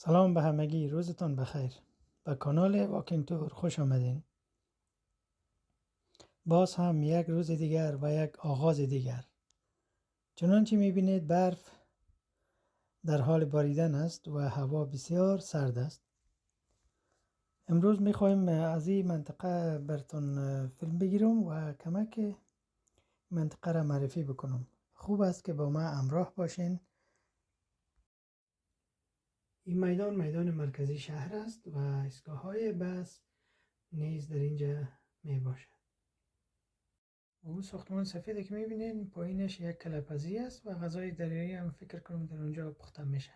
سلام به همگی، روزتان بخیر. به کانال واکینگ تور خوش آمدین. باز هم یک روز دیگر و یک آغاز دیگر. چنانچه میبینید برف در حال باریدن است و هوا بسیار سرد است. امروز میخوایم از این منطقه براتون فیلم بگیرم و کمک منطقه را معرفی بکنم. خوب است که با ما همراه باشین. این میدان مرکزی شهر است و ایستگاه های بس نیز در اینجا می باشد. اون ساختمان سفیدی که میبینین پایینش یک کلپزی است و غذای دریایی هم فکر کنم در اونجا پخته میشه.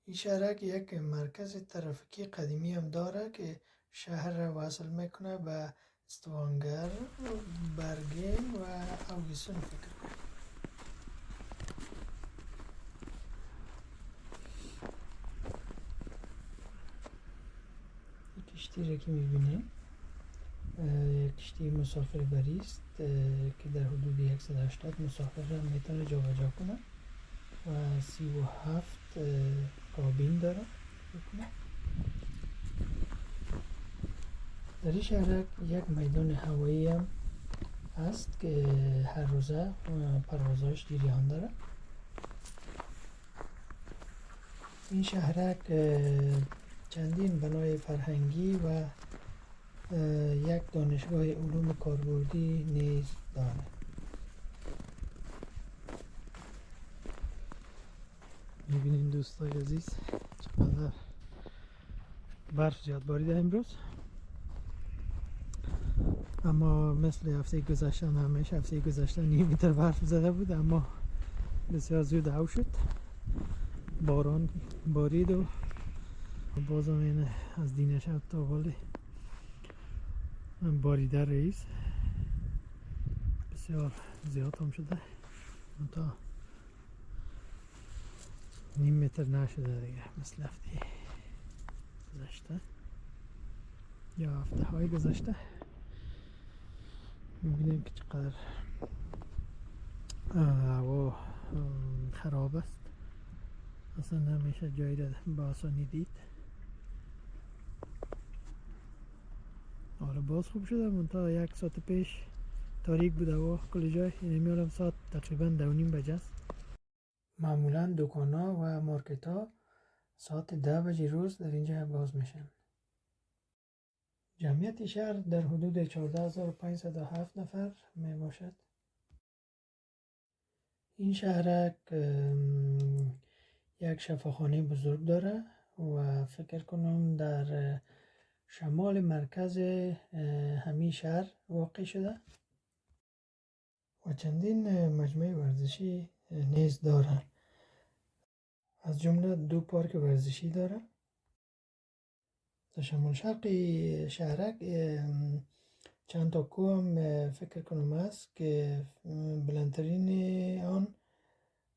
این شهرک یک مرکز ترافیکی قدیمی هم داره که شهر را وصل میکنه به استوانگر، برگین و اوگیسون فکر کنم. این کشتی را که میبینین کشتی مسافربری است که در حدود 180 مسافر را میتونه جابجا کنه و 37 کابین داره. در این شهرک یک میدان هوایی هم هست که هر روزه پروازهاش جریان داره. این شهرک چندین بنای فرهنگی و یک دانشگاه علوم کاربردی نیز داره. میبینین دوستای عزیز چقدر برف زیاد باریده امروز، اما مثل هفته گذشته همیشه هفته گذشته نیم متر برف زده بود، اما بسیار زود هوا شد، باران بارید و بازم این از دینه شب تا حال باریده رئیس بسیار زیاد هم شده، تا نیم متر نشده دیگه مثل هفته گذشته یا هفته های گذشته. میبینیم که چقدر هوا خراب است، اصلا نمیشه جایی را با آسانی دید. آره باز خوب شده، منتها یک ساعت پیش تاریک بود هوا کل جای. نمیارم ساعت تقریبا 2:30 بجه است. معمولا دکان ها و مارکت ها ساعت 10 بجه روز در اینجا باز میشن. جمعیت شهر در حدود 14507 نفر می باشد. این شهرک یک شفاخانه بزرگ داره و فکر کنم در شمال مرکز همین شهر واقع شده و چندین مجمع ورزشی نیز داره، از جمله 2 پارک ورزشی داره. در شمال شرقی شهرک چند تا کوه هم فکر کنم است که بلندترین آن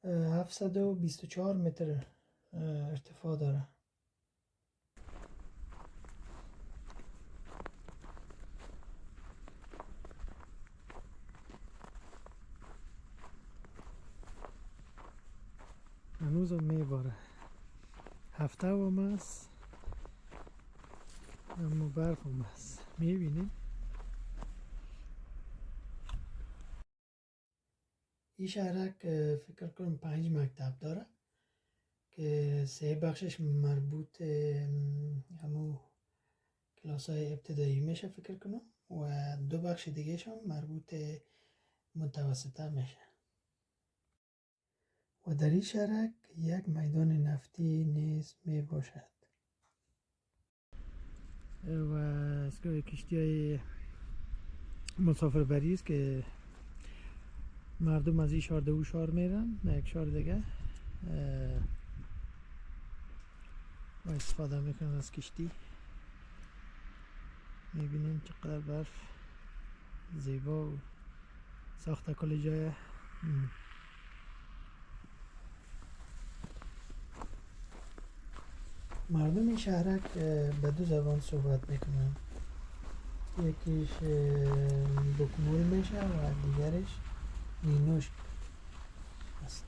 724 متر ارتفاع داره. هنوز هم میباره، هفته هم است اما برف هم است. میبینید این شهرک فکر کنم 5 مکتب داره که 3 بخشش مربوط همو کلاس های ابتدایی میشه فکر کنم و 2 بخش دیگه هم مربوط متوسطه میشه. و در این شهرک یک میدان نفتی نیز می باشد و اسکای کشتی های مسافربری است که مردم از این شهر به اون شهر میرن، یک شهر دیگه و استفاده میکنن از کشتی. میبینیم چقدر برف زیبا و ساخته کل جای. مردم این شهرک به 2 زبان صحبت میکنن، یکیش بکمول میشه و دیگرش نینوش است.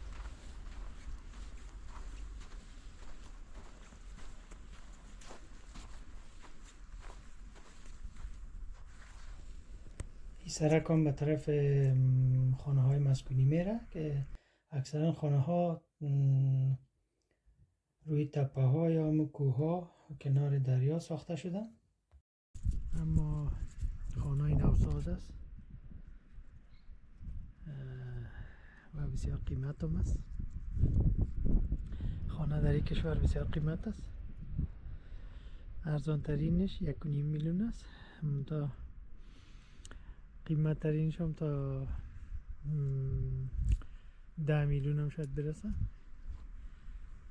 سرک هم به طرف خانه های مسکونی میره که اکثرا خانه ها روی تپه ها یا کوه ها کنار دریا ساخته شدن، اما خانه نوساز است و بسیار قیمت هم است. خانه در این کشور بسیار قیمت است. ارزان ترینش 1.5 میلیون است، تا قیمت ترینش هم تا 10 میلیون هم شاید برسه،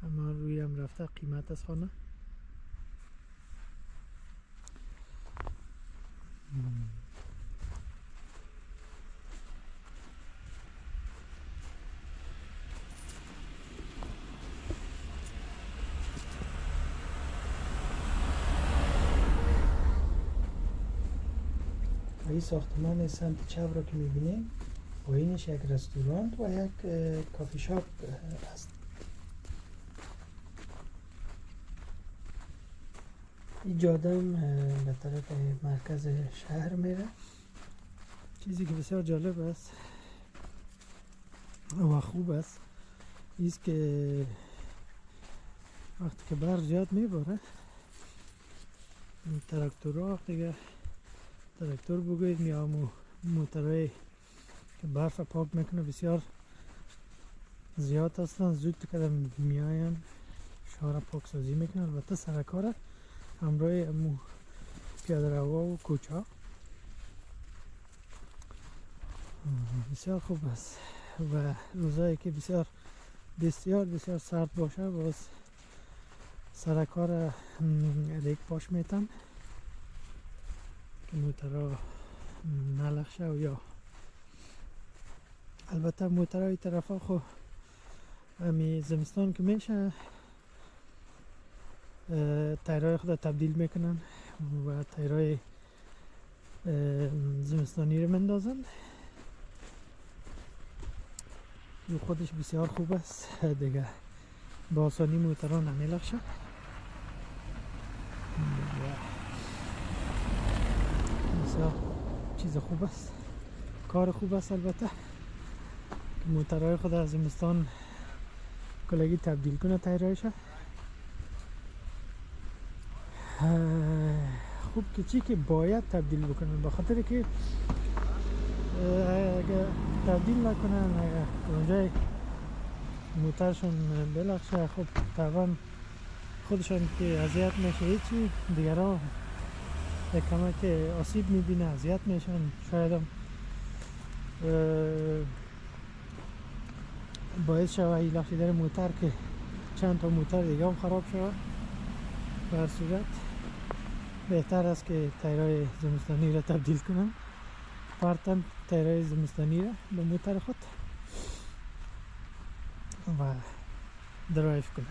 اما روی هم رفته قیمت از خانه. این ساختمان سمت چپ را که میبینیم پایینش یک رستوران و یک کافی شاپ است. این جاده هم به طرف مرکز شهر میره. چیزی که بسیار جالب است و خوب است ایست که وقتی که برق زیاد میباره تراکتورها دیگه تراکتور بگوید یا موترهای که برف پاک میکنه بسیار زیاد هستن، زود کردن میاین شهر پاک سازی میکنن. البته سرکار همراه پیاده روا و کوچه ها بسیار خوب است و روزایی که بسیار سرد باشه باز سرکار ریک پاش میتن که موترها نلخشه و یا البته موترهای طرف ها خب همی زمستان که میشه تایرهای خود تبدیل میکنن و تایرهای زمستانی رو مندازن. این خودش بسیار خوب است دیگه، با آسانی موترها نمیلخشه. بسیار چیز خوب است، کار خوب است. البته موترهای خود از زمستان کلگی تبدیل کنه تایرهایش. خوب که چی که باید تبدیل بکنن، بخاطر که اگه تبدیل نکنن اگه اونجای موترشون بلخشه خب طبعا خودشان که اذیت میشه، هیچی دیگرها کمک که آسیب میبینه اذیت میشن. شاید هم باعث شوه این لخشیدن موتر که چند تا موتر دیگه هم خراب شود. به هر صورت بهتر است که تایرهای زمستانی را تبدیل کنن، پرتن تایرهای زمستانی را به موتر خود و درایو کنن.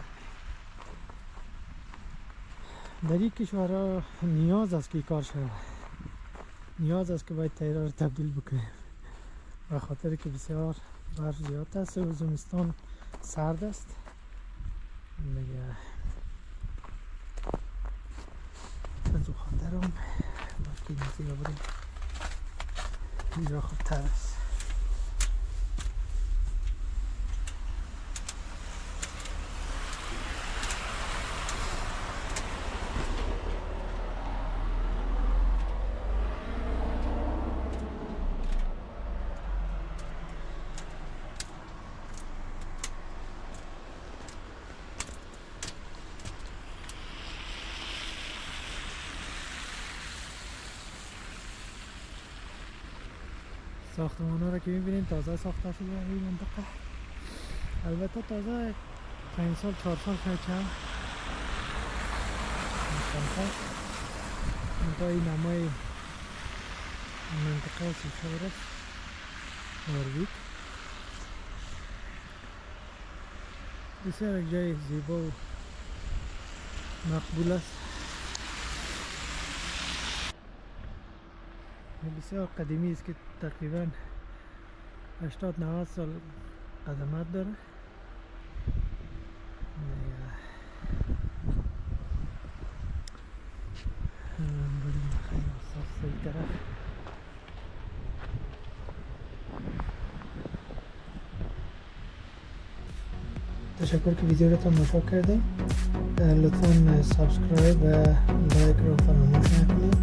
در این کشورها نیاز است که کار شود، نیاز است که باید تایرها را تبدیل بکنیم به خاطر که بسیار برف زیاد است و زمستان سرد است دیگه. از او خاطر هم باید که نزدیک بریم اینجا خوب تر است. ساختمان ها را که میبینید تازه ساخته شده در این منطقه. البته تازه 5 سال 4 سال شاید چند منطقه این نمای منطقه سیشور است نارویک. بسیار یک جای زیبا و مقبول است. بسیار قدیمی است که تقریبا 80-90 سال قدمت داره. بریم خیلی صاف طرف تشکر که ویدیو رو تماشا کردیم. لطفاً سابسکرایب و لایک رو فراموش نکنید.